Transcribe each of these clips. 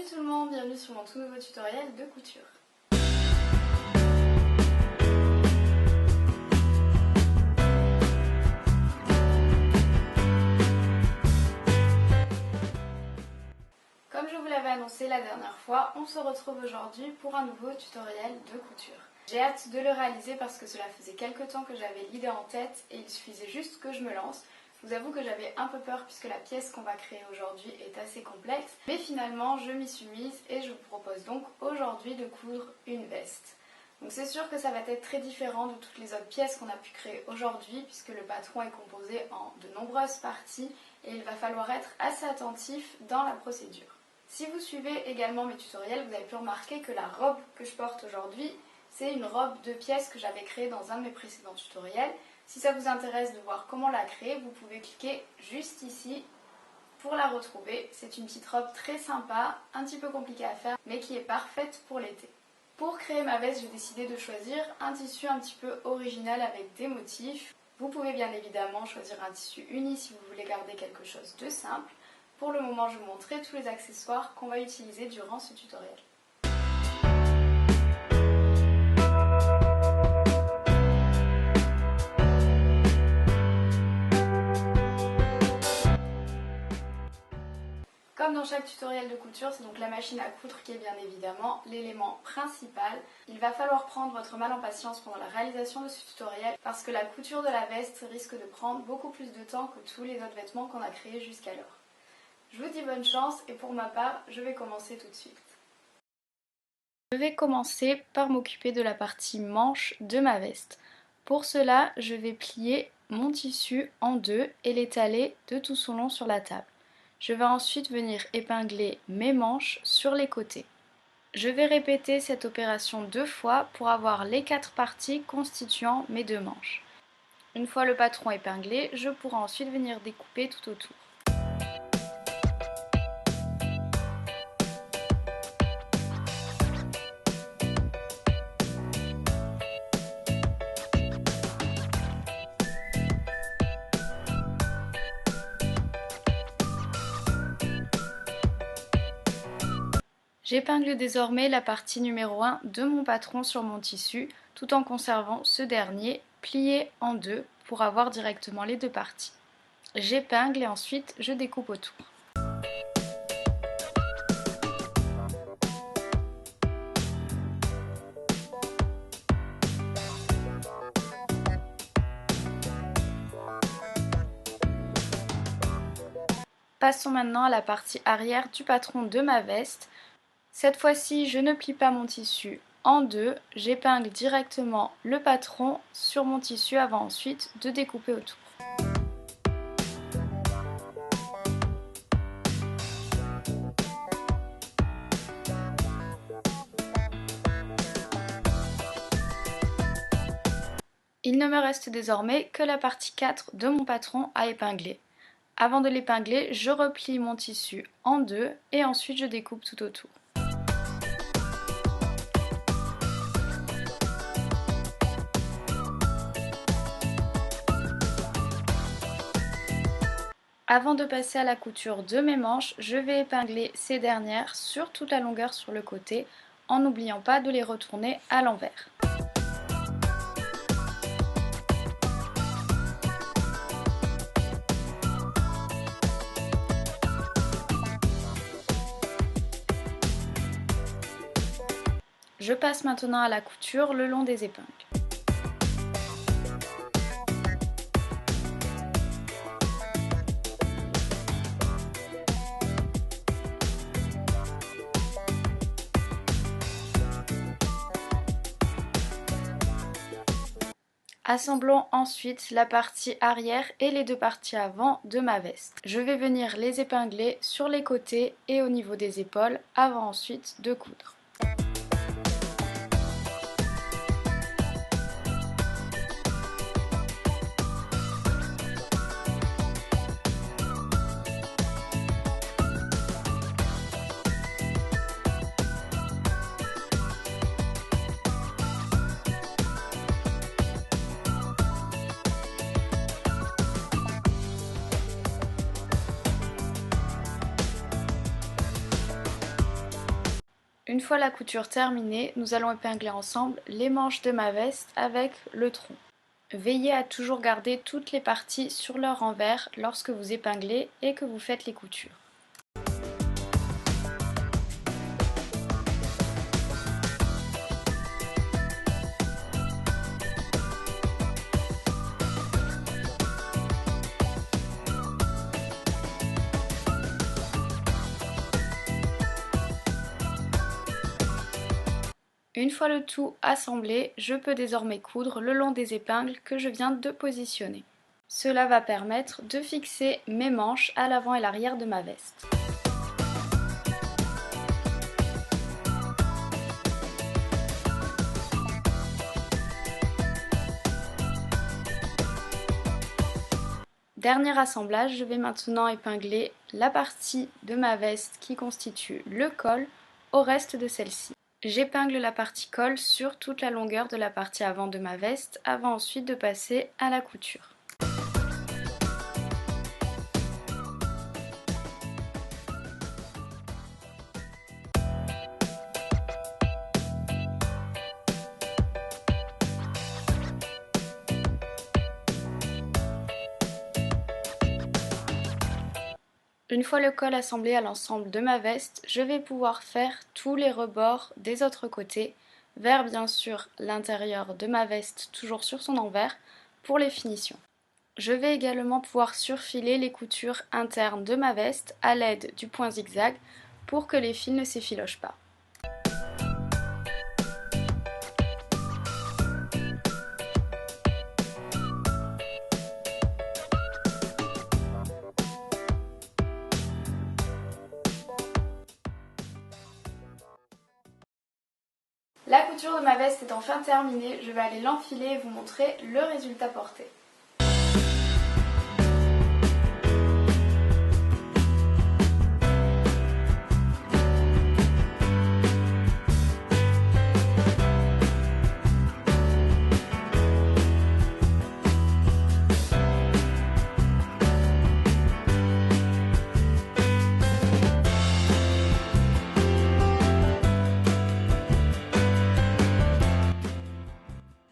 tout le monde, bienvenue sur mon tout nouveau tutoriel de couture. Comme je vous l'avais annoncé la dernière fois, on se retrouve aujourd'hui pour un nouveau tutoriel de couture. J'ai hâte de le réaliser parce que cela faisait quelques temps que j'avais l'idée en tête et il suffisait juste que je me lance. Je vous avoue que j'avais un peu peur puisque la pièce qu'on va créer aujourd'hui est assez complexe, mais finalement je m'y suis mise et je vous propose donc aujourd'hui de coudre une veste. Donc c'est sûr que ça va être très différent de toutes les autres pièces qu'on a pu créer aujourd'hui puisque le patron est composé en de nombreuses parties et il va falloir être assez attentif dans la procédure. Si vous suivez également mes tutoriels, vous avez pu remarquer que la robe que je porte aujourd'hui, c'est une robe de pièces que j'avais créée dans un de mes précédents tutoriels. Si ça vous intéresse de voir comment la créer, vous pouvez cliquer juste ici pour la retrouver. C'est une petite robe très sympa, un petit peu compliquée à faire, mais qui est parfaite pour l'été. Pour créer ma veste, j'ai décidé de choisir un tissu un petit peu original avec des motifs. Vous pouvez bien évidemment choisir un tissu uni si vous voulez garder quelque chose de simple. Pour le moment, je vais vous montrer tous les accessoires qu'on va utiliser durant ce tutoriel. Comme dans chaque tutoriel de couture, c'est donc la machine à coudre qui est bien évidemment l'élément principal. Il va falloir prendre votre mal en patience pendant la réalisation de ce tutoriel parce que la couture de la veste risque de prendre beaucoup plus de temps que tous les autres vêtements qu'on a créés jusqu'alors. Je vous dis bonne chance et pour ma part, je vais commencer tout de suite. Je vais commencer par m'occuper de la partie manche de ma veste. Pour cela, je vais plier mon tissu en deux et l'étaler de tout son long sur la table. Je vais ensuite venir épingler mes manches sur les côtés. Je vais répéter cette opération 2 fois pour avoir les 4 parties constituant mes 2 manches. Une fois le patron épinglé, je pourrai ensuite venir découper tout autour. J'épingle désormais la partie numéro 1 de mon patron sur mon tissu, tout en conservant ce dernier plié en deux pour avoir directement les deux parties. J'épingle et ensuite je découpe autour. Passons maintenant à la partie arrière du patron de ma veste. Cette fois-ci, je ne plie pas mon tissu en deux, j'épingle directement le patron sur mon tissu avant ensuite de découper autour. Il ne me reste désormais que la partie 4 de mon patron à épingler. Avant de l'épingler, je replie mon tissu en deux et ensuite je découpe tout autour. Avant de passer à la couture de mes manches, je vais épingler ces dernières sur toute la longueur sur le côté, en n'oubliant pas de les retourner à l'envers. Je passe maintenant à la couture le long des épingles. Assemblons ensuite la partie arrière et les deux parties avant de ma veste. Je vais venir les épingler sur les côtés et au niveau des épaules avant ensuite de coudre. Une fois la couture terminée, nous allons épingler ensemble les manches de ma veste avec le tronc. Veillez à toujours garder toutes les parties sur leur envers lorsque vous épinglez et que vous faites les coutures. Une fois le tout assemblé, je peux désormais coudre le long des épingles que je viens de positionner. Cela va permettre de fixer mes manches à l'avant et l'arrière de ma veste. Dernier assemblage, je vais maintenant épingler la partie de ma veste qui constitue le col au reste de celle-ci. J'épingle la partie col sur toute la longueur de la partie avant de ma veste avant ensuite de passer à la couture. Une fois le col assemblé à l'ensemble de ma veste, je vais pouvoir faire tous les rebords des autres côtés, vers bien sûr l'intérieur de ma veste toujours sur son envers pour les finitions. Je vais également pouvoir surfiler les coutures internes de ma veste à l'aide du point zigzag pour que les fils ne s'effilochent pas. La couture de ma veste est enfin terminée, je vais aller l'enfiler et vous montrer le résultat porté.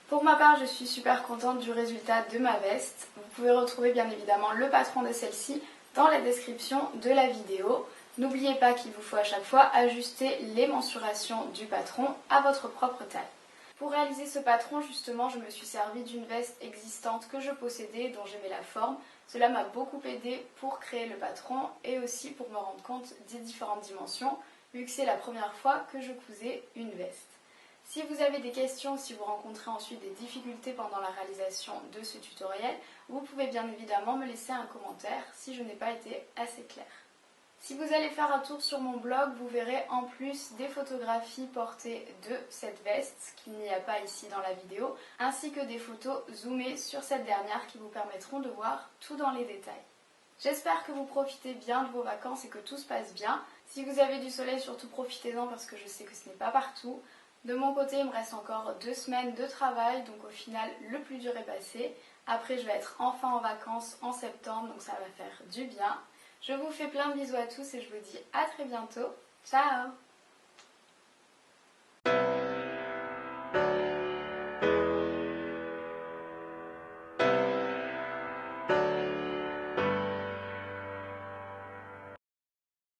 Pour ma part, je suis super contente du résultat de ma veste. Vous pouvez retrouver bien évidemment le patron de celle-ci dans la description de la vidéo. N'oubliez pas qu'il vous faut à chaque fois ajuster les mensurations du patron à votre propre taille. Pour réaliser ce patron, justement, je me suis servie d'une veste existante que je possédais, dont j'aimais la forme. Cela m'a beaucoup aidé pour créer le patron et aussi pour me rendre compte des différentes dimensions, vu que c'est la première fois que je cousais une veste. Si vous avez des questions, si vous rencontrez ensuite des difficultés pendant la réalisation de ce tutoriel, vous pouvez bien évidemment me laisser un commentaire si je n'ai pas été assez claire. Si vous allez faire un tour sur mon blog, vous verrez en plus des photographies portées de cette veste, qu'il n'y a pas ici dans la vidéo, ainsi que des photos zoomées sur cette dernière qui vous permettront de voir tout dans les détails. J'espère que vous profitez bien de vos vacances et que tout se passe bien. Si vous avez du soleil, surtout profitez-en parce que je sais que ce n'est pas partout. De mon côté, il me reste encore 2 semaines de travail, donc au final, le plus dur est passé. Après, je vais être enfin en vacances en septembre, donc ça va faire du bien. Je vous fais plein de bisous à tous et je vous dis à très bientôt. Ciao!